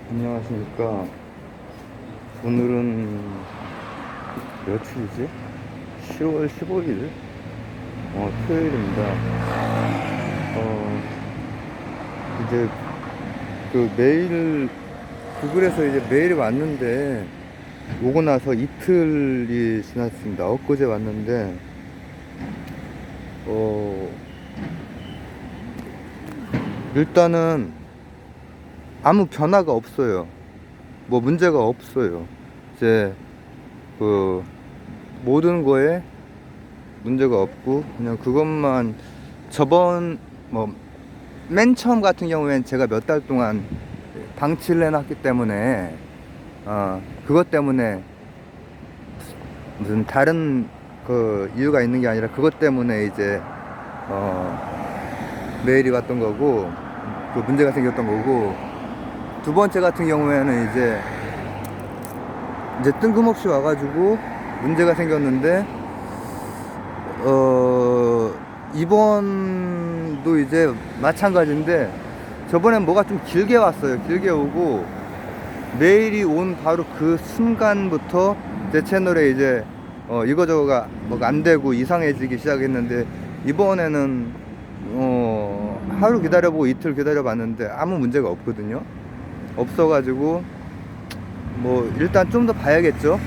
안녕하십니까. 오늘은 며칠이지? 10월 15일 토요일입니다. 이제 그 메일, 구글에서 이제 메일이 왔는데, 오고 나서 이틀이 지났습니다. 엊그제 왔는데 일단은 아무 변화가 없어요. 뭐 문제가 없어요. 이제 그 모든 거에 문제가 없고, 그냥 그것만, 저번 뭐 맨 처음 같은 경우엔 제가 몇 달 동안 방치를 해놨기 때문에 그것 때문에 무슨 다른 그 이유가 있는 게 아니라, 그것 때문에 이제 메일이 왔던 거고, 그 문제가 생겼던 거고, 두 번째 같은 경우에는 이제 뜬금없이 와가지고 문제가 생겼는데, 이번도 이제 마찬가지인데, 저번엔 뭐가 좀 길게 왔어요. 길게 오고, 메일이 온 바로 그 순간부터 제 채널에 이제 이거저거가 뭐가 안 되고 이상해지기 시작했는데, 이번에는 하루 기다려보고 이틀 기다려봤는데 아무 문제가 없거든요. 없어가지고 뭐 일단 좀 더 봐야겠죠.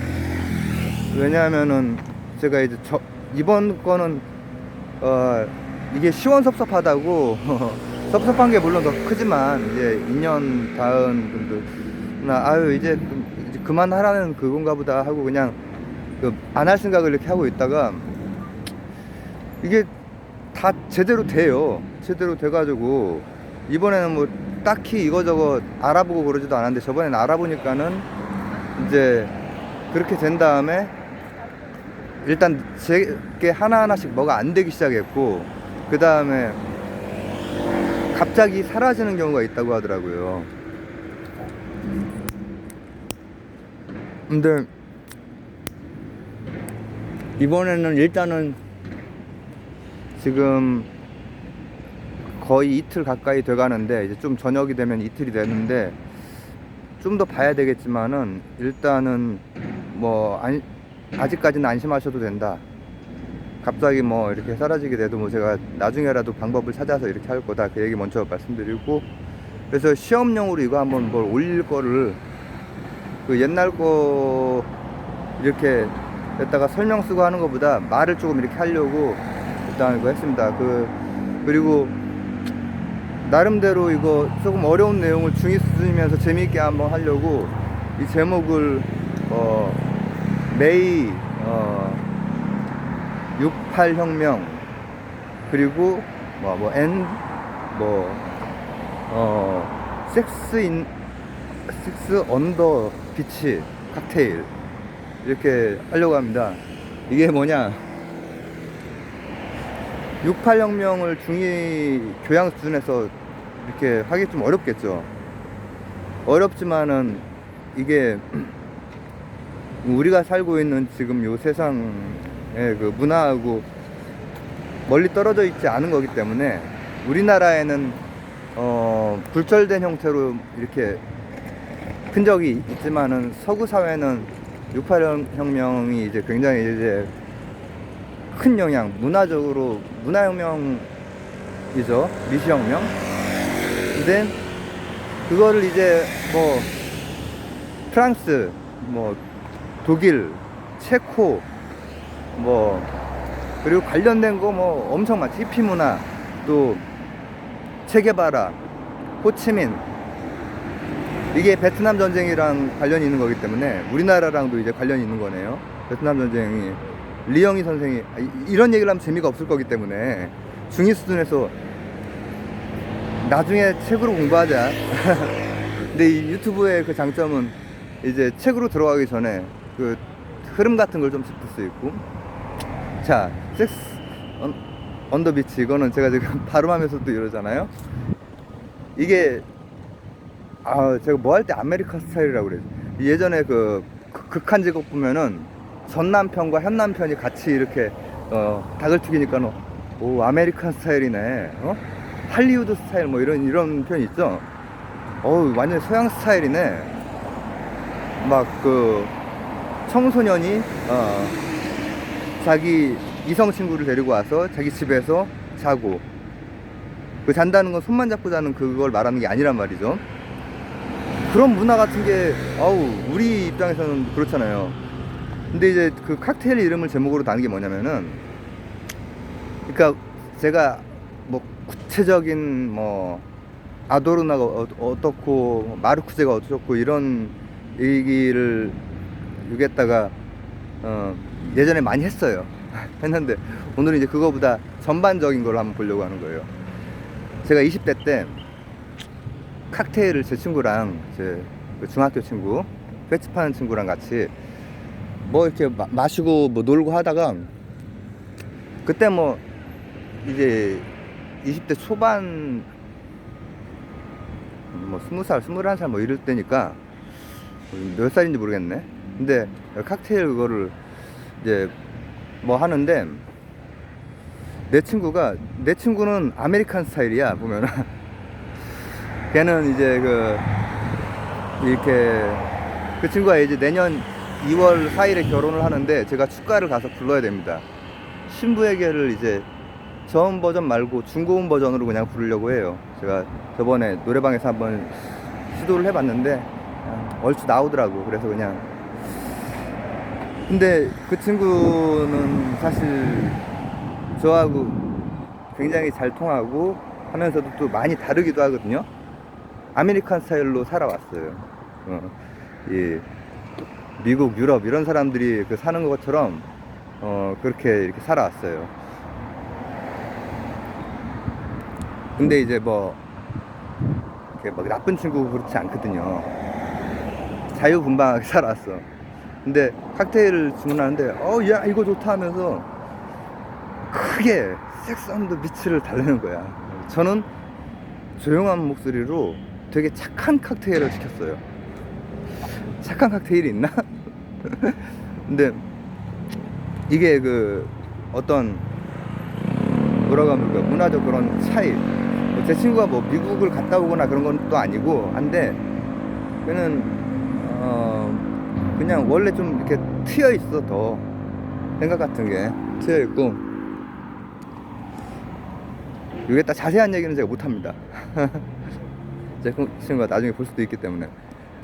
왜냐하면은 제가 이제 이번 거는 이게 시원섭섭하다고 섭섭한 게 물론 더 크지만, 이제 2년 다은 분들 아유 이제 그만하라는 그건가 보다 하고 그냥 안 할 생각을 이렇게 하고 있다가, 이게 다 제대로 돼요. 제대로 돼가지고 이번에는 뭐 딱히 이거저거 알아보고 그러지도 않았는데, 저번에는 알아보니까는 이제 그렇게 된 다음에 일단 제게 하나하나씩 뭐가 안 되기 시작했고, 그 다음에 갑자기 사라지는 경우가 있다고 하더라고요. 근데 이번에는 일단은 지금 거의 이틀 가까이 돼 가는데, 이제 좀 저녁이 되면 이틀이 되는데, 좀 더 봐야 되겠지만은 일단은 뭐 아직까지는 안심하셔도 된다. 갑자기 뭐 이렇게 사라지게 돼도 뭐 제가 나중에라도 방법을 찾아서 이렇게 할 거다, 그 얘기 먼저 말씀드리고, 그래서 시험용으로 이거 한번 뭘 올릴 거를, 그 옛날 거 이렇게 했다가 설명 쓰고 하는 것보다 말을 조금 이렇게 하려고 일단 이거 했습니다. 그리고 나름대로 이거 조금 어려운 내용을 중위 수준이면서 재미있게 한번 하려고 이 제목을 메이 68혁명, 그리고 섹스 언더 비치 칵테일, 이렇게 하려고 합니다. 이게 뭐냐, 68혁명을 중위 교양 수준에서 이렇게 하기 좀 어렵겠죠. 어렵지만은 이게 우리가 살고 있는 지금 요 세상의 그 문화하고 멀리 떨어져 있지 않은 거기 때문에, 우리나라에는 굴절된 형태로 이렇게 흔적이 있지만은, 서구 사회는 68혁명이 이제 굉장히 이제 큰 영향, 문화적으로 문화혁명이죠. 미시혁명. 근데 그거를 이제 뭐 프랑스, 뭐 독일, 체코, 뭐 그리고 관련된 거 뭐 엄청 많지. 히피 문화, 또 체게바라, 호치민, 이게 베트남 전쟁이랑 관련이 있는 거기 때문에 우리나라랑도 이제 관련이 있는 거네요. 베트남 전쟁이, 리영희 선생이, 이런 얘기를 하면 재미가 없을 거기 때문에 중위 수준에서 나중에 책으로 공부하자. 근데 이 유튜브의 그 장점은 이제 책으로 들어가기 전에 그 흐름 같은 걸 좀 짚을 수 있고. 자, 섹스 언더 비치, 이거는 제가 지금 발음하면서도 이러잖아요. 이게 제가 뭐 할 때 아메리칸 스타일이라고 그래요. 예전에 그 극한 직업 보면은 전남편과 현남편이 같이 이렇게 닭을 튀기니까 오, 아메리칸 스타일이네, 할리우드 스타일, 뭐 이런 표현 있죠. 어우, 완전 서양 스타일이네. 막 그 청소년이 자기 이성 친구를 데리고 와서 자기 집에서 자고, 그 잔다는 건 손만 잡고 자는 그걸 말하는 게 아니란 말이죠. 그런 문화 같은 게, 아우, 우리 입장에서는 그렇잖아요. 근데 이제 그 칵테일 이름을 제목으로 다는 게 뭐냐면은, 그러니까 제가 뭐 구체적인 뭐 아도르나가 어떻고 마르쿠제가 어떻고 이런 얘기를 여기에다가 예전에 많이 했어요. 했는데 오늘은 이제 그거보다 전반적인 걸 한번 보려고 하는 거예요. 제가 20대 때 칵테일을 제 친구랑, 제 중학교 친구, 배치 파는 친구랑 같이 뭐 이렇게 마시고 뭐 놀고 하다가, 그때 뭐 이제 20대 초반, 뭐 20살, 21살 뭐 이럴 때니까, 몇 살인지 모르겠네. 근데 칵테일 그거를 이제 뭐 하는데, 내 친구는 아메리칸 스타일이야, 보면은. 걔는 이제 이렇게, 그 친구가 이제 내년 2월 4일에 결혼을 하는데, 제가 축가를 가서 불러야 됩니다. 신부에게를 이제 저음 버전 말고 중고음 버전으로 그냥 부르려고 해요. 제가 저번에 노래방에서 한번 시도를 해봤는데 얼추 나오더라고. 그래서 그냥. 근데 그 친구는 사실 저하고 굉장히 잘 통하고 하면서도 또 많이 다르기도 하거든요. 아메리칸 스타일로 살아왔어요. 이 미국, 유럽 이런 사람들이 사는 것처럼 그렇게 이렇게 살아왔어요. 근데 이제 뭐 이렇게 막 나쁜 친구 그렇지 않거든요. 자유분방하게 살아왔어. 근데 칵테일을 주문하는데 야 이거 좋다 하면서 크게 섹스 온더 비치를 달래는 거야. 저는 조용한 목소리로 되게 착한 칵테일을 시켰어요. 착한 칵테일이 있나? 근데 이게 어떤 뭐라고 하면 문화적 그런 차이. 제 친구가 뭐 미국을 갔다 오거나 그런 건 또 아니고 한데, 그는 그냥 원래 좀 이렇게 트여 있어. 더 생각 같은 게 트여 있고, 이게 딱 자세한 얘기는 제가 못 합니다. 제 친구가 나중에 볼 수도 있기 때문에.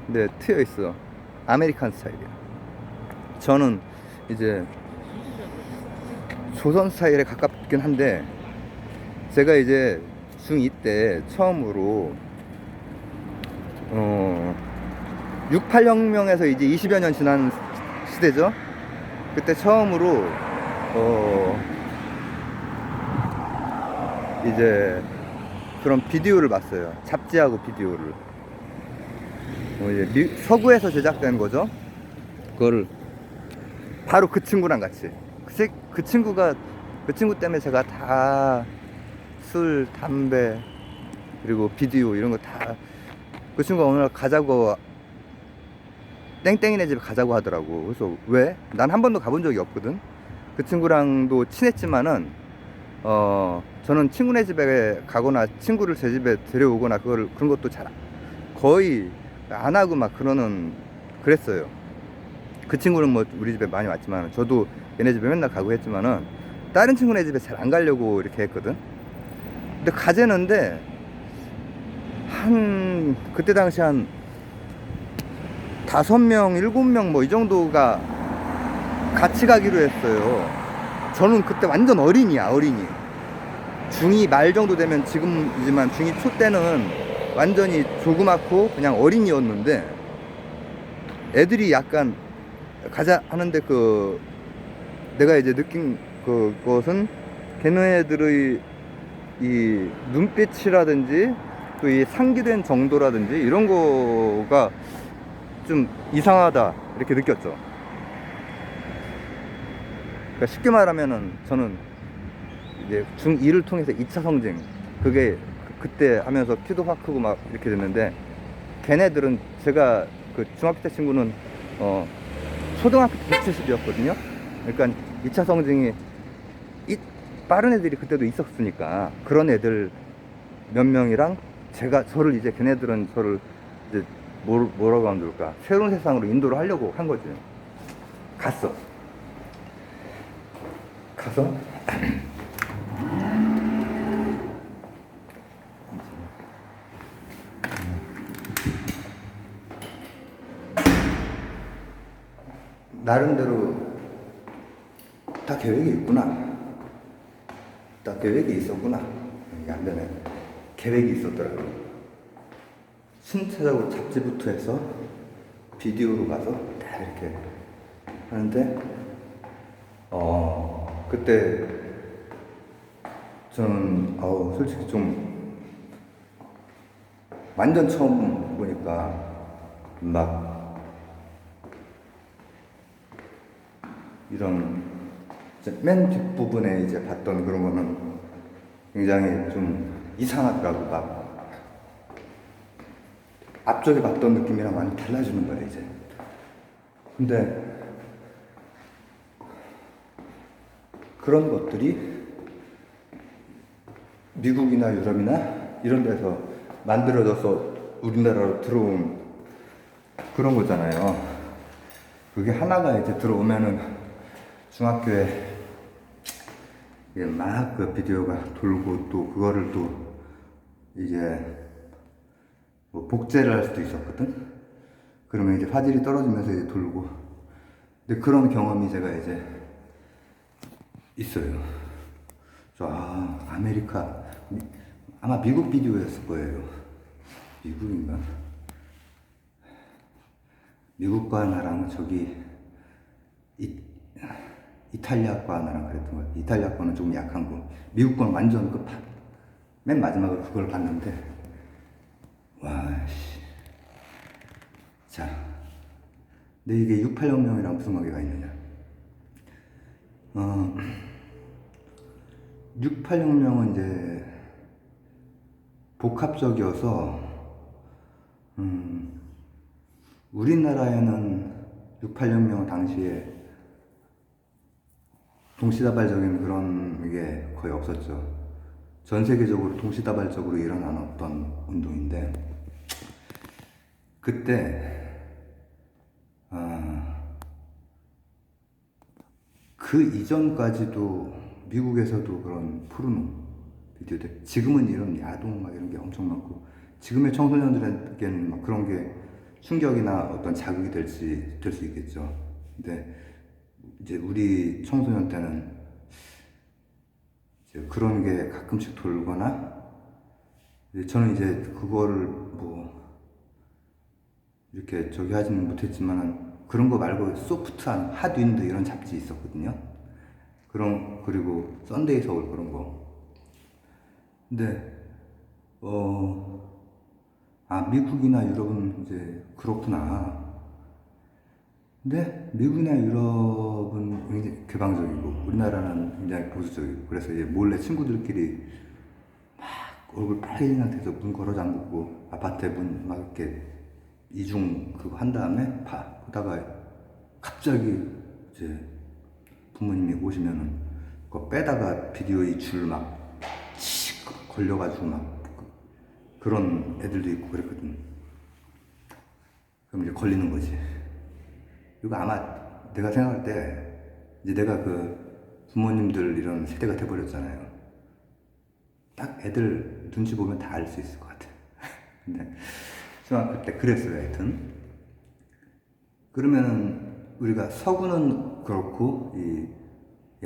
근데 트여 있어. 아메리칸 스타일이야. 저는 이제 조선 스타일에 가깝긴 한데, 제가 이제 중2 때 처음으로 68혁명에서 이제 20여 년 지난 시대죠. 그때 처음으로 이제 그런 비디오를 봤어요. 잡지하고 비디오를. 이제 서구에서 제작된 거죠. 그거를 바로 그 친구랑 같이. 그 친구 때문에 제가 다 술, 담배, 그리고 비디오 이런 거 다, 그 친구가 오늘 가자고, 땡땡이네 집에 가자고 하더라고. 그래서 왜? 난 한 번도 가본 적이 없거든. 그 친구랑도 친했지만은 저는 친구네 집에 가거나 친구를 제 집에 데려오거나 그런 것도 거의 안 하고 막 그랬어요. 그 친구는 뭐 우리 집에 많이 왔지만, 저도 얘네 집에 맨날 가고 했지만은 다른 친구네 집에 잘 안 가려고 이렇게 했거든. 근데 가재는데 그때 당시 한 5명, 7명 뭐 이 정도가 같이 가기로 했어요. 저는 그때 완전 어린이야, 어린이. 중2 말 정도 되면, 지금이지만 중2 초 때는 완전히 조그맣고 그냥 어린이였는데, 애들이 약간 가자 하는데 내가 이제 느낀 그것은 걔네들의 이 눈빛이라든지 또 이 상기된 정도라든지 이런 거가 좀 이상하다 이렇게 느꼈죠. 그러니까 쉽게 말하면은 저는 이제 중2를 통해서 2차 성징, 그게 그때 하면서 키도 확 크고 막 이렇게 됐는데, 걔네들은, 제가 중학교 때 친구는 초등학교 때 170이었거든요. 그러니까 2차 성징이 빠른 애들이 그때도 있었으니까, 그런 애들 몇 명이랑 걔네들은 저를 이제 뭐라고 하면 좋을까? 새로운 세상으로 인도를 하려고 한 거지. 갔어. 가서 나름대로 다 계획이 있구나. 다 계획이 있었구나. 이게 안 되네. 계획이 있었더라고. 순차적으로 잡지부터 해서 비디오로 가서 다 이렇게 하는데, 그때 저는, 솔직히 좀, 완전 처음 보니까, 막, 이런, 맨 뒷부분에 이제 봤던 그런 거는 굉장히 좀 이상하더라고. 막, 앞쪽에 봤던 느낌이랑 많이 달라지는 거야, 이제. 근데, 그런 것들이 미국이나 유럽이나 이런 데서 만들어져서 우리나라로 들어온 그런 거잖아요. 그게 하나가 이제 들어오면은 중학교에 막 그 비디오가 돌고 또 그거를 또 이제 뭐 복제를 할 수도 있었거든. 그러면 이제 화질이 떨어지면서 이제 돌고. 근데 그런 경험이 제가 이제 있어요. 아메리카, 아마 미국 비디오였을 거예요. 미국인가? 미국과 나랑 저기 이탈리아과 나랑 그랬던 거야. 이탈리아 거는 좀 약한 거. 미국 거는 완전 끝판. 맨 마지막으로 그걸 봤는데, 와, 씨. 자, 근데 이게 68혁명이랑 무슨 관계가 있느냐? 68혁명은 이제 복합적이어서, 우리나라에는 68혁명 당시에 동시다발적인 그런 게 거의 없었죠. 전 세계적으로 동시다발적으로 일어난 어떤 운동인데, 그때, 그 이전까지도 미국에서도 그런 포르노 비디오들, 지금은 이런 야동 막 이런 게 엄청 많고, 지금의 청소년들에게는 막 그런 게 충격이나 어떤 자극이 될 수 있겠죠. 근데 이제 우리 청소년 때는 이제 그런 게 가끔씩 돌거나, 저는 이제 그거를 뭐 이렇게 저기 하지는 못했지만 그런 거 말고 소프트한 핫윈드 이런 잡지 있었거든요. 그리고 썬데이 서울 그런 거. 근데 미국이나 유럽은 이제 그렇구나. 근데 미국이나 유럽은 굉장히 개방적이고 우리나라는 굉장히 보수적이고, 그래서 이제 몰래 친구들끼리 막 얼굴 빨개진 상태에서 문 걸어 잠그고 아파트에 문 막 이렇게 이중 그거 한 다음에 보다가 갑자기 이제 부모님이 오시면은 그거 빼다가 비디오 이 줄 막 걸려가지고 막 그런 애들도 있고 그랬거든. 그럼 이제 걸리는 거지. 이거 아마 내가 생각할 때 이제 내가 그 부모님들 이런 세대가 돼버렸잖아요. 딱 애들 눈치 보면 다 알 수 있을 것 같아. 근데 중학교 때 그랬어요, 하여튼. 그러면 우리가 서구는 그렇고 이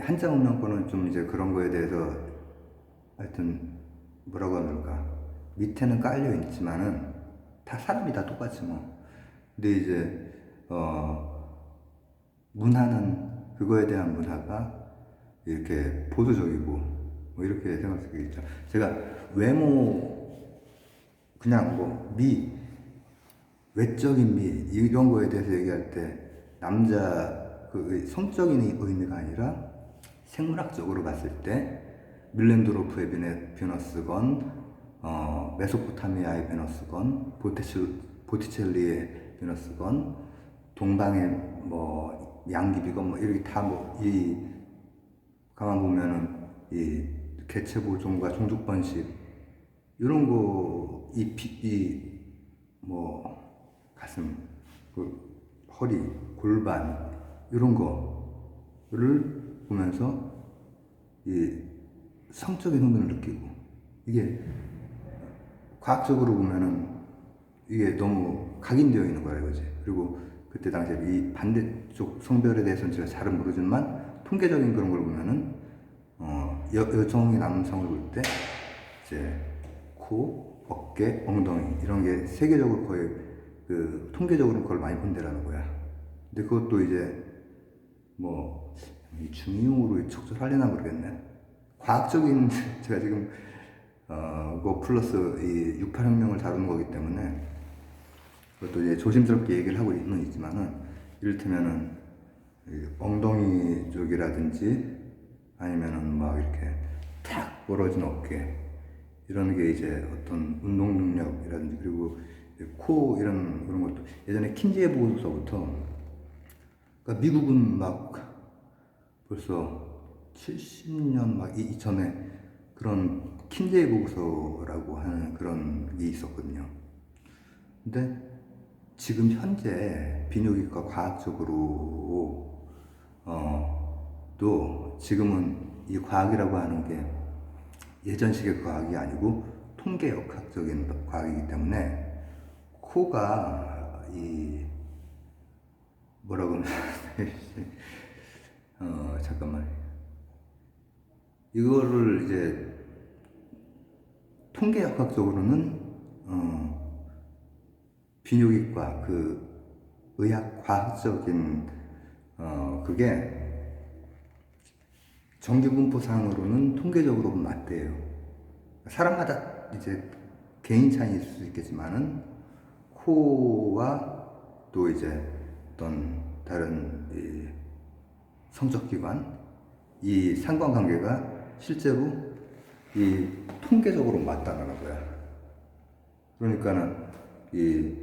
한자 문명권은 좀 이제 그런 거에 대해서 하여튼 뭐라고 하면 될까, 밑에는 깔려 있지만은 다 사람이 다 똑같지 뭐. 근데 이제 문화는, 그거에 대한 문화가 이렇게 보수적이고 뭐 이렇게 생각할 수 있겠죠. 제가 외모, 그냥 뭐 외적인 미 이런 거에 대해서 얘기할 때 남자 그 성적인 의미가 아니라 생물학적으로 봤을 때 밀렌도로프의 베너스건, 메소포타미아의 베너스건, 보티첼리의 베너스건, 동방의 뭐 양귀비건 뭐 이렇게 다 뭐 이 가만 보면은 이 개체 보존과 종족 번식 이런 거 이 뭐 가슴, 허리, 골반 이런 거를 보면서 이 성적인 흥분을 느끼고, 이게 과학적으로 보면은 이게 너무 각인되어 있는 거라 이거지. 그리고 그때 당시에 이 반대쪽 성별에 대해서는 제가 잘은 모르지만 통계적인 그런 걸 보면은 여성이 남성을 볼 때 이제 코, 어깨, 엉덩이 이런 게 세계적으로 거의 그 통계적으로 그걸 많이 본대라는 거야. 근데 그것도 이제 뭐 중이용으로 적절하려나 모르겠네. 과학적인 제가 지금 그거 플러스 이 68혁명을 다루는 거기 때문에 그것도 이제 조심스럽게 얘기를 하고 있지만은, 이를테면은 엉덩이 쪽이라든지 아니면은 막 이렇게 탁 벌어진 어깨 이런 게 이제 어떤 운동 능력이라든지, 그리고 코 이런 그런 것도 예전에 킨지에 보고서부터, 그러니까 미국은 막 벌써 70년 막 이전에 그런 킨제이 보고서라고 하는 그런 게 있었거든요. 근데 지금 현재 비뇨기과 과학적으로 또 지금은 이 과학이라고 하는 게 예전식의 과학이 아니고 통계역학적인 과학이기 때문에, 코가 이 뭐라고 하면 잠깐만, 이거를 이제 통계역학적으로는 비뇨기과 그 의학 과학적인 그게 정규분포상으로는 통계적으로 맞대요. 사람마다 이제 개인 차이 있을 수 있겠지만은 코와 또 이제 어떤 다른 이 성적기관 이 상관관계가 실제로 이 통계적으로 맞다는 거야. 그러니까는 이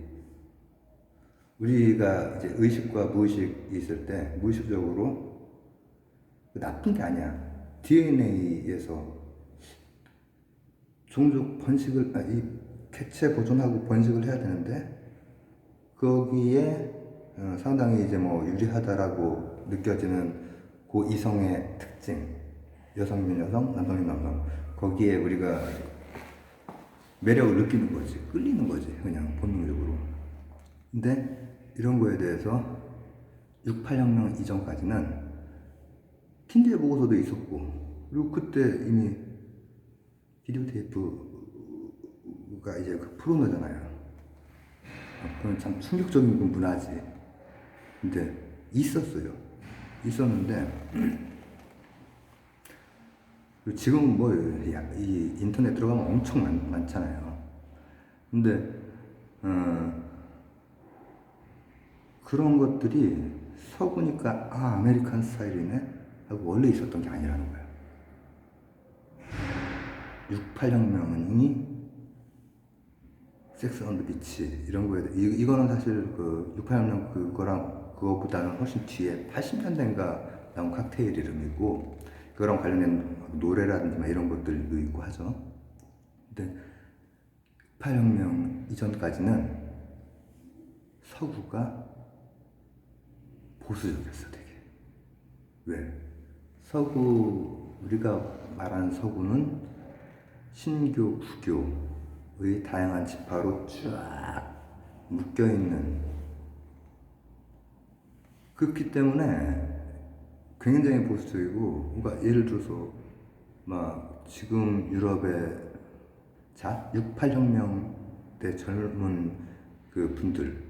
우리가 이제 의식과 무의식이 있을 때 무의식적으로 나쁜 게 아니야. DNA에서 종족 번식을, 이 개체 보존하고 번식을 해야 되는데, 거기에 상당히 이제 뭐 유리하다라고 느껴지는 그 이성의 특징, 여성이면 여성, 남성이면 남성, 거기에 우리가 매력을 느끼는 거지, 끌리는 거지, 그냥 본능적으로. 근데 이런 거에 대해서 68혁명 이전까지는 킨제 보고서도 있었고, 그리고 그때 이미 비디오 테이프가 이제 그 프로너잖아요. 그건 참 충격적인 그 문화지. 근데 있었어요. 있었는데 지금 뭐 이 인터넷 들어가면 엄청 많잖아요. 근데 그런 것들이 서구니까 아메리칸 스타일이네 하고 원래 있었던 게 아니라는 거야. 68혁명이 섹스 언더 비치 이런 거에 이거는 사실 그 68혁명 그거보다는 훨씬 뒤에 80년대인가 나온 칵테일 이름이고, 그거랑 관련된 노래라든지 막 이런 것들도 있고 하죠. 근데 68혁명 이전까지는 서구가 보수적이었어, 되게. 왜? 우리가 말하는 서구는 신교, 부교의 다양한 지파로 쫙 묶여있는, 그렇기 때문에 굉장히 보수적이고, 그러니까 예를 들어서 막 지금 유럽의 68혁명 때 젊은 그 분들,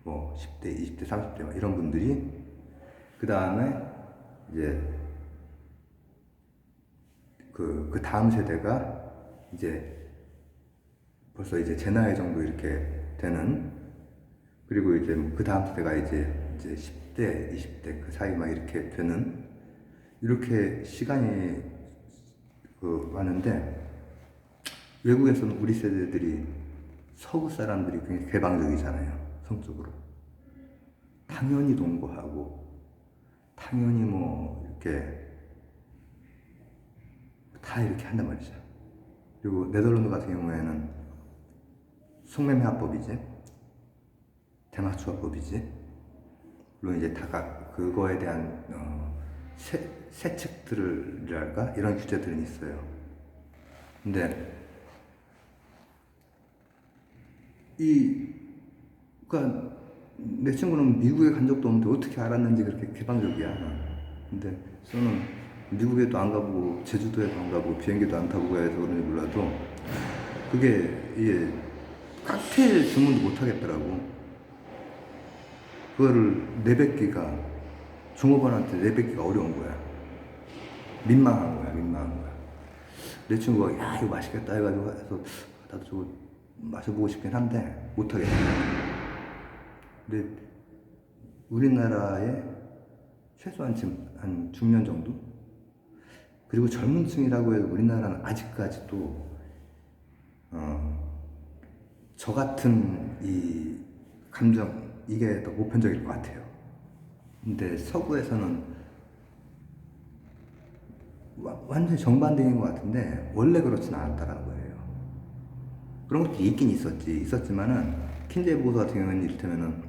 뭐 10대, 20대, 30대 막 이런 분들이 그 다음에 이제 그 다음 세대가 이제 벌써 이제 제 나이 정도 이렇게 되는, 그리고 이제 그 다음 세대가 이제 10대, 20대 그 사이 막 이렇게 되는, 이렇게 시간이 왔는데, 외국에서는 우리 세대들이 서구 사람들이 굉장히 개방적이잖아요, 성적으로. 당연히 동거하고, 당연히 뭐 이렇게 다 이렇게 한단 말이죠. 그리고 네덜란드 같은 경우에는 성매매합법이지. 대마초화법이지. 물론 이제 그거에 대한 세칙들이랄까 이런 규제들은 있어요. 근데 그러니까 내 친구는 미국에 간 적도 없는데 어떻게 알았는지 그렇게 개방적이야. 근데 저는 미국에도 안 가보고 제주도에도 안 가보고 비행기도 안 타보고 해서 그런지 몰라도 그게 이게 칵테일 주문도 못 하겠더라고. 그거를 내뱉기가 종업원한테 내뱉기가 어려운 거야. 민망한 거야. 내 친구가 야 이거 맛있겠다 해가지고 해서 나도 저거 마셔보고 싶긴 한데 못 하겠다. 근데 우리나라에 최소한 지금 한 중년 정도? 그리고 젊은 층이라고 해도 우리나라는 아직까지도 저 같은 이 감정 이게 더 보편적일 것 같아요. 근데 서구에서는 완전히 정반대인 것 같은데 원래 그렇지는 않았다라는 거예요. 그런 것도 있긴 있었지만은 킨제이 보고서 같은 경우는 이를테면은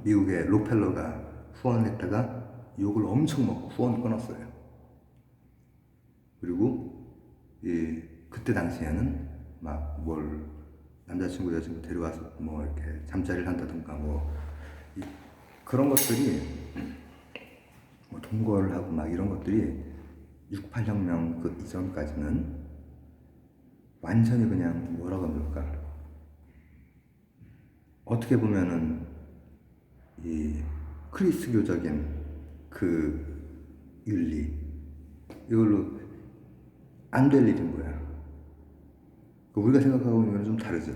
미국의 록펠러가 후원을 했다가 욕을 엄청 먹고 후원을 끊었어요. 그리고 그때 당시에는 막 뭘 남자친구 여자친구 데려와서 뭐 이렇게 잠자리를 한다든가 뭐 그런 것들이 뭐 동거를 하고 막 이런 것들이 68혁명 그 이전까지는 완전히 그냥 뭐라고 합니까? 어떻게 보면은 이 크리스교적인 그 윤리 이걸로 안 될 일인 거야. 우리가 생각하고 있는 건 좀 다르죠.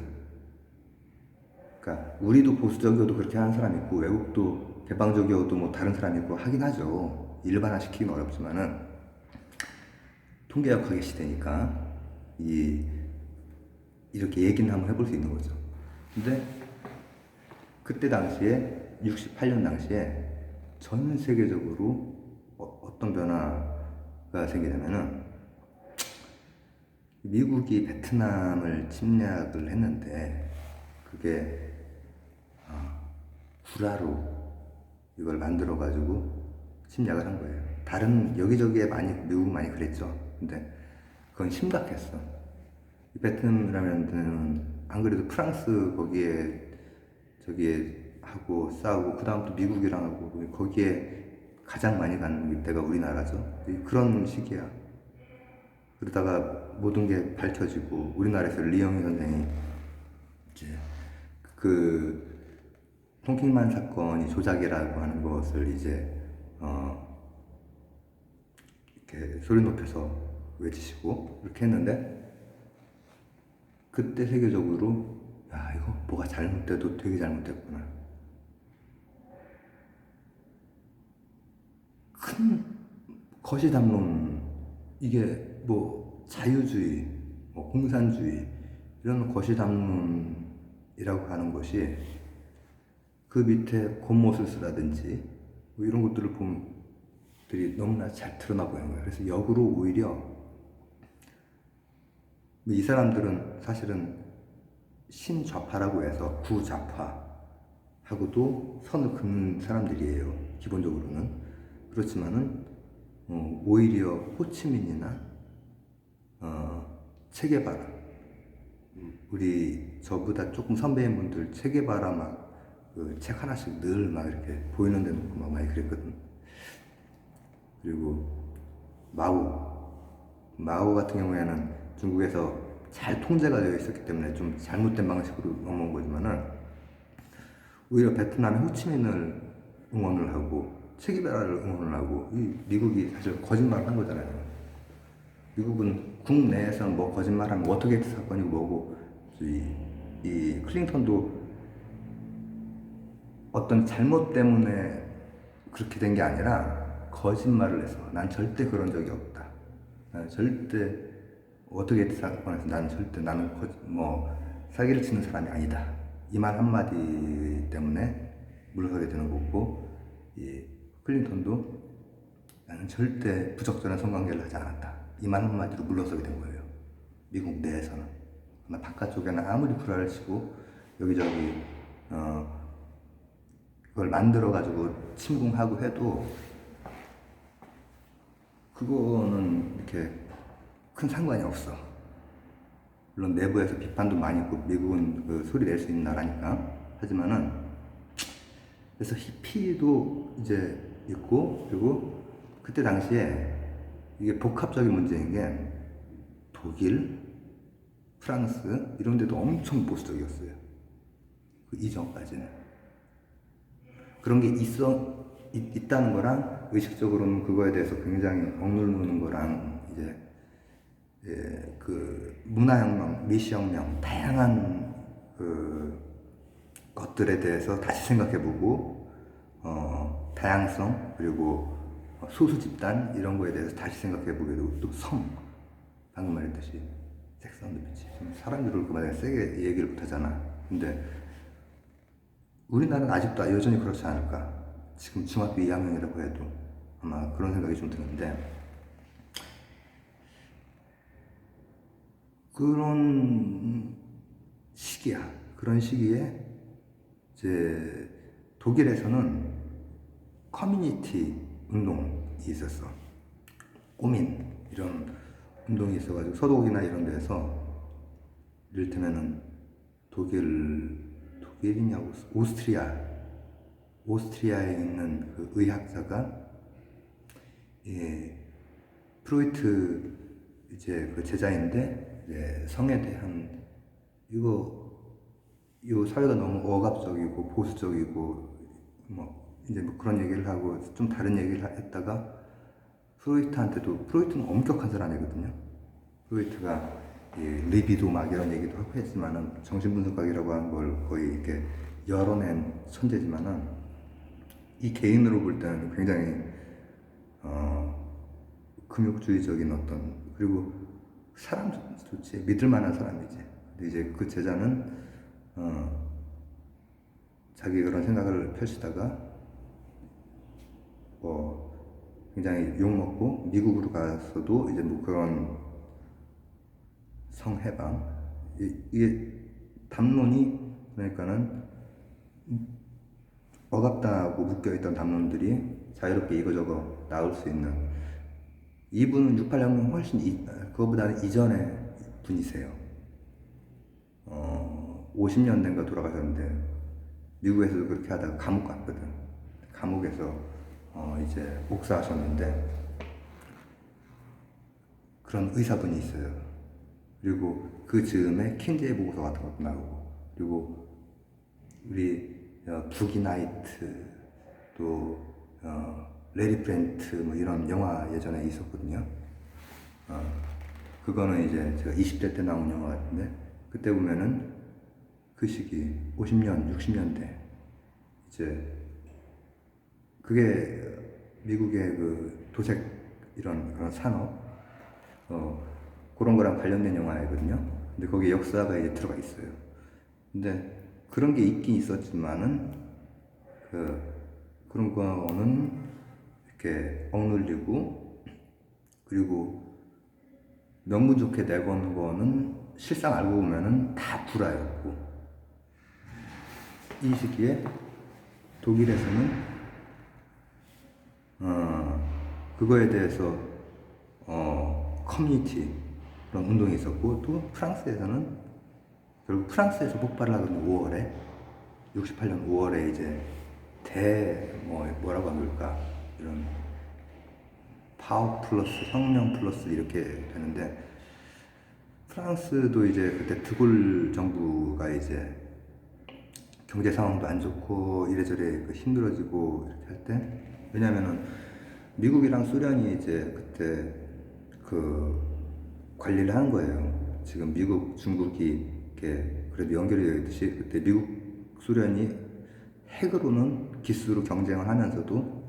그러니까 우리도 보수적이어도 그렇게 하는 사람이 있고 외국도 개방적이어도 뭐 다른 사람이 있고 하긴 하죠. 일반화시키기는 어렵지만은 통계학학의 시대니까 이렇게 얘기는 한번 해볼 수 있는 거죠. 근데 그때 당시에 68년 당시에 전 세계적으로 어떤 변화가 생기냐면은 미국이 베트남을 침략을 했는데 그게 구라로 이걸 만들어 가지고 침략을 한 거예요. 다른 여기저기에 미국 많이 그랬죠. 근데 그건 심각했어. 베트남이라면 안 그래도 프랑스 저기에 하고 싸우고 그 다음 또 미국이랑 하고 거기에 가장 많이 가는 데가 우리나라죠. 그런 시기야. 그러다가 모든 게 밝혀지고 우리나라에서 리영희 선생이 이제 그 통킹만 사건이 조작이라고 하는 것을 이제 이렇게 소리 높여서 외치시고 이렇게 했는데 그때 세계적으로 야 이거 뭐가 잘못돼도 되게 잘못됐구나. 큰 거시담론 이게 뭐 자유주의, 뭐 공산주의 이런 거시담론이라고 하는 것이 그 밑에 곤모술수라든지 뭐 이런 것들을 보면들이 너무나 잘 드러나 보이는 거예요. 그래서 역으로 오히려 이 사람들은 사실은 신좌파라고 해서 구좌파하고도 선을 긋는 사람들이에요. 기본적으로는. 그렇지만은 오히려 호치민이나 체게바라 우리 저보다 조금 선배인 분들 체게바라 막 그 책 하나씩 늘 막 이렇게 보이는 데 놓고 막 많이 그랬거든. 그리고 마오 같은 경우에는 중국에서 잘 통제가 되어 있었기 때문에 좀 잘못된 방식으로 넘어온 거지만은 오히려 베트남의 호치민을 응원을 하고 체게바라를 응원을 하고 미국이 사실 거짓말을 한 거잖아요. 미국은 국내에서는 뭐 거짓말하면 워터게이트 사건이고 뭐고 이 클린턴도 어떤 잘못 때문에 그렇게 된 게 아니라 거짓말을 해서 난 절대 그런 적이 없다. 난 절대 워터게이트 사건에서 나는 뭐 사기를 치는 사람이 아니다. 이 말 한마디 때문에 물러서게 되는 거고 이 클린턴도 나는 절대 부적절한 성관계를 하지 않았다. 이 말 한마디로 물러서게 된 거예요. 미국 내에서는. 바깥쪽에는 아무리 구라를 치고 여기저기 그걸 만들어 가지고 침공하고 해도 그거는 이렇게 큰 상관이 없어. 물론 내부에서 비판도 많이 있고 미국은 그 소리 낼 수 있는 나라니까. 하지만은 그래서 히피도 이제 있고, 그리고 그때 당시에 이게 복합적인 문제인 게 독일, 프랑스 이런 데도 엄청 보수적이었어요. 그 이전까지는. 그런 게 있다는 거랑 의식적으로는 그거에 대해서 굉장히 억누르는 거랑 이제 그 문화혁명, 미시혁명, 다양한 그 것들에 대해서 다시 생각해보고 다양성 그리고 소수 집단 이런 거에 대해서 다시 생각해보게 되고 또 방금 말했듯이 섹스 언더 비치 사람들을 그만에 세게 얘기를 못하잖아. 근데 우리나라는 아직도 여전히 그렇지 않을까. 지금 중학교 2학년이라고 해도 아마 그런 생각이 좀 드는데, 그런 시기야. 그런 시기에 이제 독일에서는 커뮤니티 운동이 있었어. 꼬민 이런 운동이 있어가지고 서독이나 이런 데서 이를테면은 독일이냐 오스트리아에 있는 그 의학자가 프로이트 이제 그 제자인데 성에 대한 이 사회가 너무 억압적이고 보수적이고 이제 그런 얘기를 하고 좀 다른 얘기를 했다가 프로이트는 엄격한 사람이거든요. 프로이트가 리비도 막 이런 얘기도 하고 했지만은 정신분석학이라고 하는 걸 거의 이렇게 열어낸 천재지만은 이 개인으로 볼 때는 굉장히 금욕주의적인 그리고 사람 좋지, 믿을 만한 사람이지. 근데 이제 그 제자는 자기 그런 생각을 펼치다가 굉장히 욕먹고 미국으로 가서도 이제 그런 성해방 이게 담론이 그러니까는 억압당하고 묶여있던 담론들이 자유롭게 이거저거 나올 수 있는, 이분은 68혁명 훨씬 그거보다는 이전의 분이세요. 50년대인가 돌아가셨는데 미국에서도 그렇게 하다가 감옥 갔거든. 감옥에서 이제 옥사하셨는데 그런 의사분이 있어요. 그리고 그 즈음에 킨즈의 보고서 같은 것도 나오고, 그리고 우리 부기 나이트 또 레리 프렌트 뭐 이런 영화 예전에 있었거든요. 그거는 이제 제가 20대 때 나온 영화 같은데, 그때 보면은 그 시기 50년, 60년대 이제 그게 미국의 그 도색 이런 그런 산업 그런 거랑 관련된 영화이거든요. 근데 거기에 역사가 이제 들어가 있어요. 근데 그런 게 있긴 있었지만은 그런 거는 이렇게 억눌리고, 그리고 명분 좋게 내건 거는 실상 알고 보면은 다 불화였고, 이 시기에 독일에서는 그거에 대해서 커뮤니티 그런 운동이 있었고, 또 프랑스에서는 결국 프랑스에서 폭발을 하거든요. 5월에 68년 5월에 이제 뭐라고 합니까, 이런 파워 플러스 혁명 플러스 이렇게 되는데, 프랑스도 이제 그때 드골 정부가 이제 경제 상황도 안 좋고 이래저래 힘들어지고 이렇게 할 때, 왜냐면은 미국이랑 소련이 이제 그때 그 관리를 하는 거예요. 지금 미국, 중국이 이렇게 그래도 연결이 되어 있듯이 그때 미국, 소련이 핵으로는 기수로 경쟁을 하면서도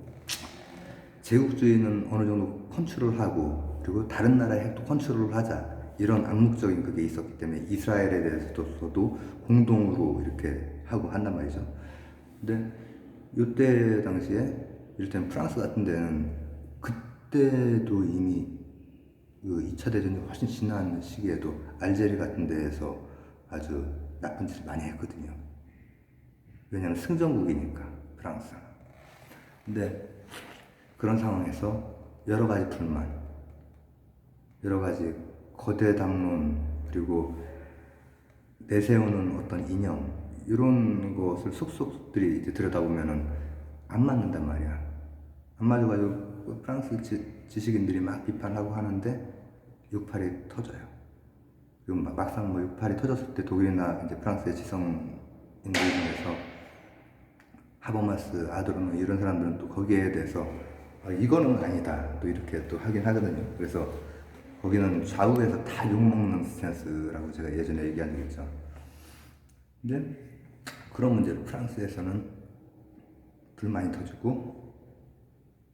제국주의는 어느 정도 컨트롤하고, 그리고 다른 나라의 핵도 컨트롤을 하자, 이런 암묵적인 그게 있었기 때문에 이스라엘에 대해서도 공동으로 이렇게 하고 한단 말이죠. 근데 이때 당시에 이를테면 프랑스 같은 데는 그때도 이미 그 2차 대전이 훨씬 지난 시기에도 알제리 같은 데에서 아주 나쁜 짓을 많이 했거든요. 왜냐하면 승전국이니까. 프랑스. 근데 그런 상황에서 여러 가지 불만, 여러 가지 거대 담론, 그리고 내세우는 어떤 이념, 이런 것을 속속들이 이제 들여다보면은 안 맞는단 말이야. 안 맞아가지고 프랑스 지식인들이 막 비판하고 하는데 6.8이 터져요. 그리고 막상 뭐 6.8이 터졌을 때 독일이나 이제 프랑스의 지성인들 중에서 하버마스, 아도르노 이런 사람들은 또 거기에 대해서 이거는 아니다 또 이렇게 또 하긴 하거든요. 그래서 거기는 좌우에서 다 욕먹는 스탠스라고 제가 예전에 얘기한 적 있죠. 근데 그런 문제로 프랑스에서는 불만이 터지고,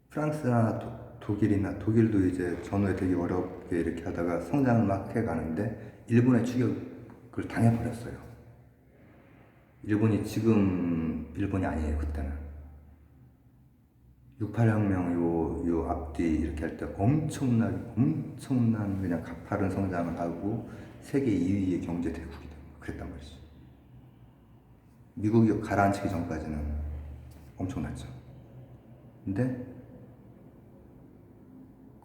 프랑스나 독일이나 독일도 이제 전후에 되게 어렵게 이렇게 하다가 성장을 막 해가는데 일본의 추격을 당해버렸어요. 일본이 지금 일본이 아니에요. 그때는 6.8 혁명 요 앞뒤 이렇게 할 때 엄청난 그냥 가파른 성장을 하고 세계 2위의 경제 대국이 되고 그랬단 말이죠. 미국이 가라앉히기 전까지는 엄청났죠. 근데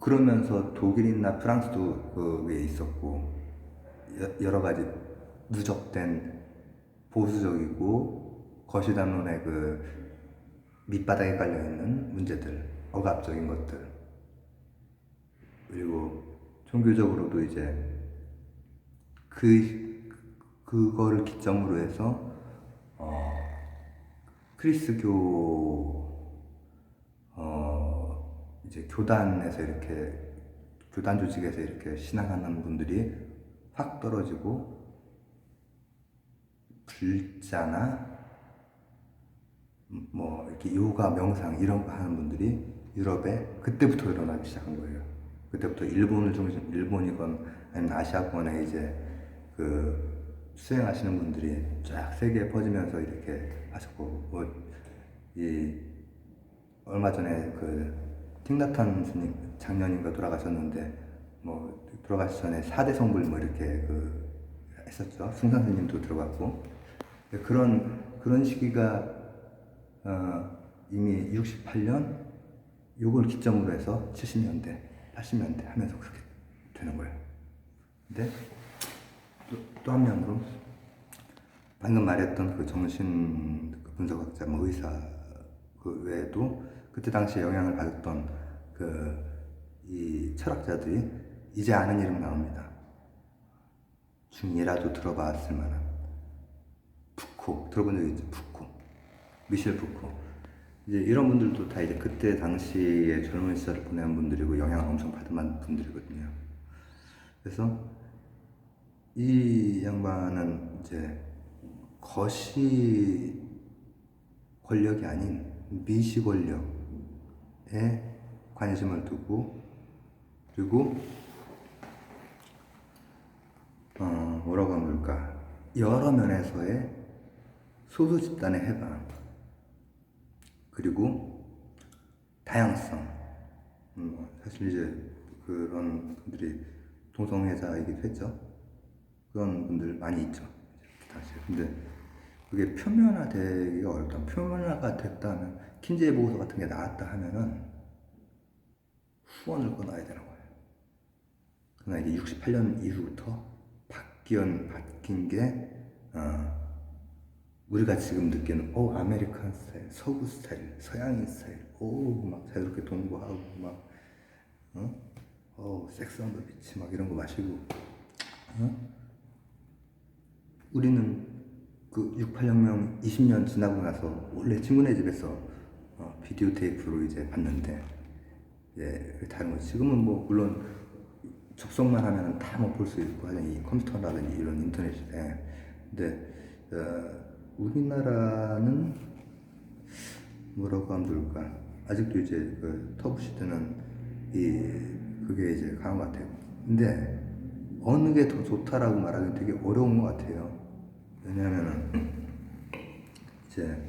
그러면서 독일이나 프랑스도 그 위에 있었고, 여러 가지 누적된 보수적이고 거시담론의 그 밑바닥에 깔려있는 문제들, 억압적인 것들, 그리고 종교적으로도 이제 그거를 기점으로 해서 크리스교 이제 교단에서 이렇게 교단 조직에서 이렇게 신앙하는 분들이 확 떨어지고, 불자나 뭐 이렇게 요가 명상 이런 거 하는 분들이 유럽에 그때부터 일어나기 시작한 거예요. 그때부터 일본이건 아니면 아시아권에 이제 그 수행하시는 분들이 쫙 세계에 퍼지면서 이렇게 하셨고, 얼마 전에 그 틱나탄 스님 작년인가 돌아가셨는데, 뭐 돌아가시 전에 4대 성불 뭐 이렇게 그 했었죠. 승산 스님도 들어갔고. 그런 시기가 이미 68년 요걸 기점으로 해서 70년대, 80년대 하면서 그렇게 되는 거예요. 근데 또 한면으로 방금 말했던 그 정신 분석학자, 뭐 의사 그 외에도 그때 당시에 영향을 받았던 이 철학자들이 이제 아는 이름 나옵니다. 중이라도 들어봤을 만한 푸코, 들어본 적 있죠? 푸코, 미셸 푸코. 이제 이런 분들도 다 이제 그때 당시에 젊은 시절을 보낸 분들이고 영향을 엄청 받은 분들이거든요. 그래서 이 양반은 이제 거시 권력이 아닌 미시 권력에 관심을 두고, 그리고 뭐라고 하면 좋을까, 여러 면에서의 소수 집단의 해방, 그리고 다양성. 사실 이제 그런 분들이 동성애자이기도 했죠. 그런 분들 많이 있죠, 당시에. 근데 그게 표면화되기가 어렵다. 표면화가 됐다면, 킨제이 보고서 같은 게 나왔다 하면은 후원을 끊어야 되는 거예요. 그러나 이게 68년 이후부터 바뀐 게 우리가 지금 느끼는 아메리칸 스타일, 서구 스타일, 서양인 스타일, 막 자유롭게 동거하고 막 섹스 온 더 비치 막 이런 거 마시고, 우리는 그 68혁명 20년 지나고 나서 원래 친구네 집에서 비디오 테이프로 이제 봤는데, 다른 거지. 지금은 뭐 물론 접속만 하면 다 뭐 볼 수 있고 하는 이 컴퓨터라든지 이런 인터넷 시대에. 근데 우리나라는 뭐라고 하면 좋을까? 아직도 이제 그 터부 시대는 그게 이제 강한 것 같아요. 근데 어느 게 더 좋다라고 말하기 되게 어려운 것 같아요. 왜냐면은 이제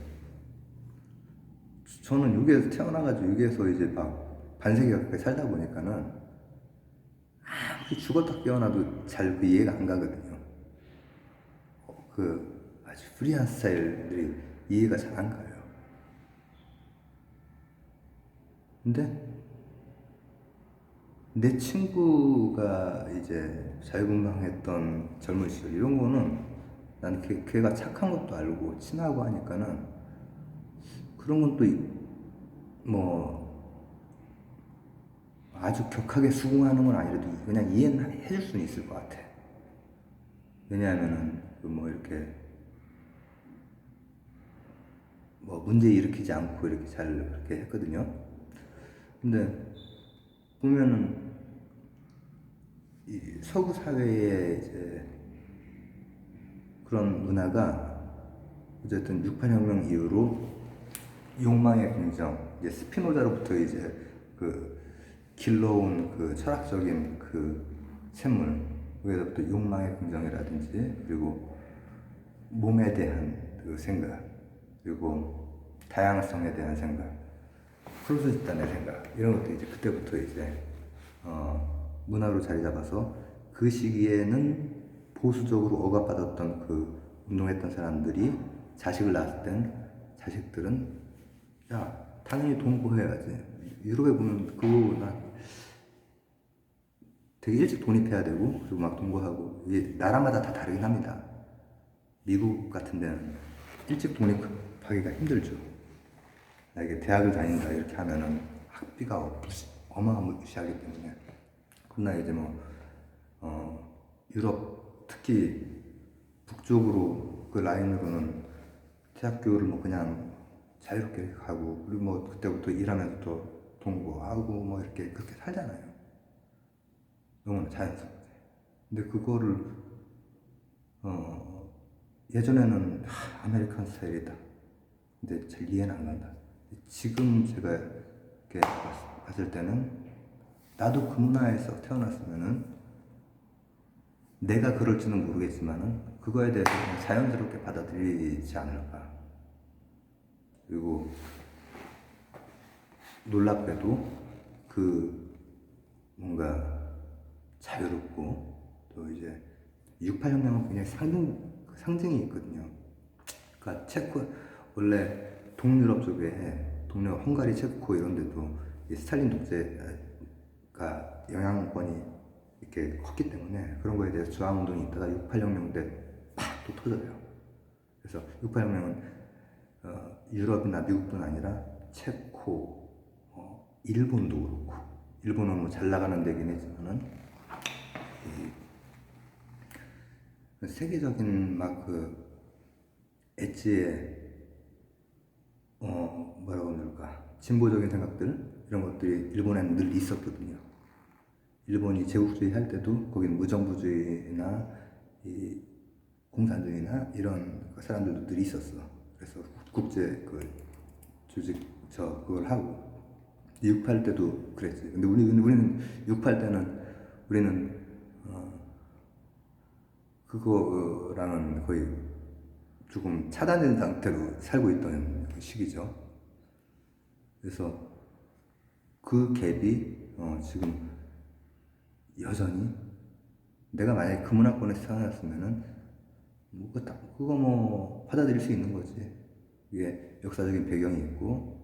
저는 여기에서 태어나가지고 여기에서 이제 막 반세기 가까이 살다 보니까는 아무리 죽었다 깨어나도 잘 그 이해가 안 가거든요. 그 아주 프리한 스타일들이 이해가 잘 안 가요. 근데 내 친구가 이제 자유분방했던 젊은 시절 이런 거는 난 걔가 착한 것도 알고 친하고 하니까는 그런 건 또 뭐 아주 격하게 수긍하는 건 아니라도 그냥 이해는 해줄 수는 있을 것 같아. 왜냐하면은 그뭐 이렇게 뭐 문제 일으키지 않고 이렇게 잘 그렇게 했거든요. 근데 보면은 이 서구 사회의 이제 그런 문화가 어쨌든 68혁명 이후로 욕망의 긍정, 이제 스피노자로부터 이제 그 길러온 그 철학적인 그 샘물, 거기서부터 욕망의 긍정이라든지 그리고 몸에 대한 그 생각, 그리고 다양성에 대한 생각, 풀수 집단의 생각 이런 것도 이제 그때부터 이제 문화로 자리 잡아서 그 시기에는 보수적으로 억압받았던 그 운동했던 사람들이 자식을 낳았을 땐 자식들은 야 당연히 동거해야지. 유럽에 보면 그거 나 되게 일찍 독립해야 되고 그리고 막 동거하고 이게 나라마다 다 다르긴 합니다. 미국 같은 데는 일찍 독립하기가 힘들죠. 이게 대학을 다닌다 이렇게 하면은 학비가 어마무시하기 때문에. 그러나 이제 유럽 특히 북쪽으로 그 라인으로는 대학교를 뭐 그냥 자유롭게 가고 그리고 뭐 그때부터 일하면서 또 동거하고 뭐 이렇게 그렇게 살잖아요. 너무나 자연스럽게. 근데 그거를 예전에는 아메리칸 스타일이다. 근데 잘 이해는 안 간다. 지금 제가 이렇게 봤을 때는 나도 그 문화에서 태어났으면은 내가 그럴지는 모르겠지만은 그거에 대해서 그냥 자연스럽게 받아들이지 않을까. 그리고 놀랍게도 그 뭔가 자유롭고 또 이제 68혁명은 굉장히 상징이 있거든요. 그러니까 원래 동유럽 쪽에 동유럽 헝가리, 체코 이런 데도 스탈린 독재가 영향권이 이렇게 컸기 때문에 그런 거에 대해서 저항운동이 있다가 68혁명 때 팍 또 터져요. 그래서 68혁명은 유럽이나 미국뿐 아니라 체코, 일본도 그렇고 일본은 뭐 잘 나가는 데긴 했지만은 세계적인 막 그 엣지의 뭐라고 그럴까 진보적인 생각들 이런 것들이 일본에는 늘 있었거든요. 일본이 제국주의 할 때도 거기는 무정부주의나 이 공산주의나 이런 사람들도 늘 있었어. 그래서 국제 그 조직 그걸 하고 6.8 때도 그랬지. 근데 우리는 6.8 때는 우리는 그거랑은 거의 조금 차단된 상태로 살고 있던 그 시기죠. 그래서 그 갭이 지금 여전히 내가 만약에 그 문화권에서 태어났으면은 그거 뭐 받아들일 수 있는 거지. 이게 역사적인 배경이 있고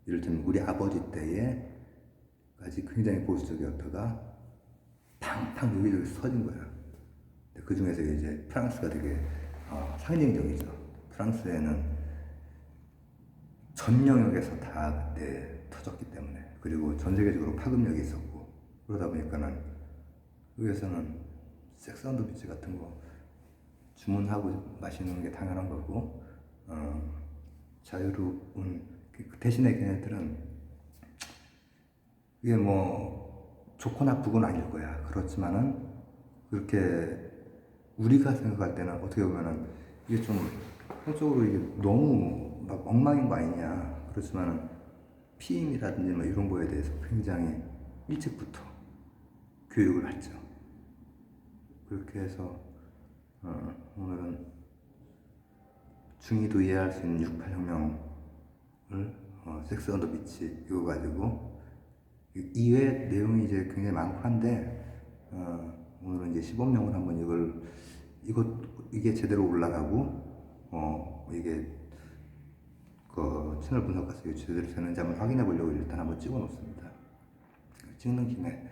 이를테면 우리 아버지 때에까지 굉장히 보수적이었다가 팡팡 여기저기 서진 거야. 그 중에서 이제 프랑스가 되게 상징적이죠. 프랑스에는 전 영역에서 다 그때 터졌기 때문에 그리고 전 세계적으로 파급력이 있었고 그러다 보니까는 여기에서는 섹스 언더 비치 같은 거 주문하고 마시는 게 당연한 거고 자유로운 대신에 걔네들은 이게 뭐 좋고 나쁘고는 아닐 거야. 그렇지만은 그렇게 우리가 생각할 때는 어떻게 보면은 이게 좀 한쪽으로 이게 너무 막 엉망인 거 아니냐. 그렇지만은 피임이라든지 뭐 이런 거에 대해서 굉장히 일찍부터 교육을 했죠. 그렇게 해서 오늘은 중이도 이해할 수 있는 68혁명을 섹스 언더 비치 이거 가지고 이외의 내용이 이제 굉장히 많고 한데 오늘은 이제 시범용으로 한번 이게 제대로 올라가고 이게 그 채널 분석가서 제대로 되는지 한번 확인해 보려고 일단 한번 찍어 놓습니다. 찍는 김에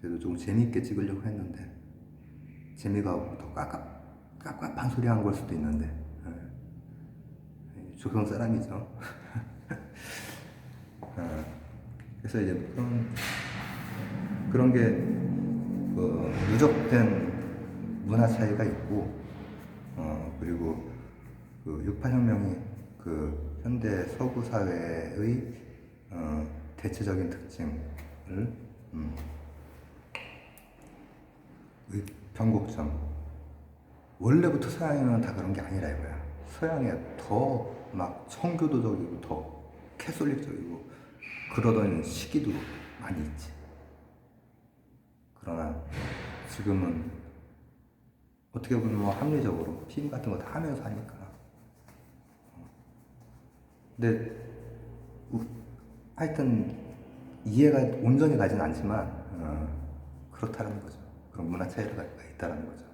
그래도 좀 재미있게 찍으려고 했는데 재미가 더 깝깝한 소리 한 걸 수도 있는데 조선 사람이죠. 그래서 이제 그런 게 누적된 문화 차이가 있고 그리고 그 6.8혁명이 그 현대 서구 사회의 대체적인 특징을 변곡점, 원래부터 서양인은 다 그런 게 아니라 이거야. 서양에 더 막 청교도적이고 더 캐톨릭적이고 그러던 시기도 많이 있지. 그러나 지금은 어떻게 보면 뭐 합리적으로 피임 같은 거 다 하면서 하니까. 근데 하여튼 이해가 온전히 가진 않지만 그렇다는 거죠. 그런 문화 차이가 있다는 거죠.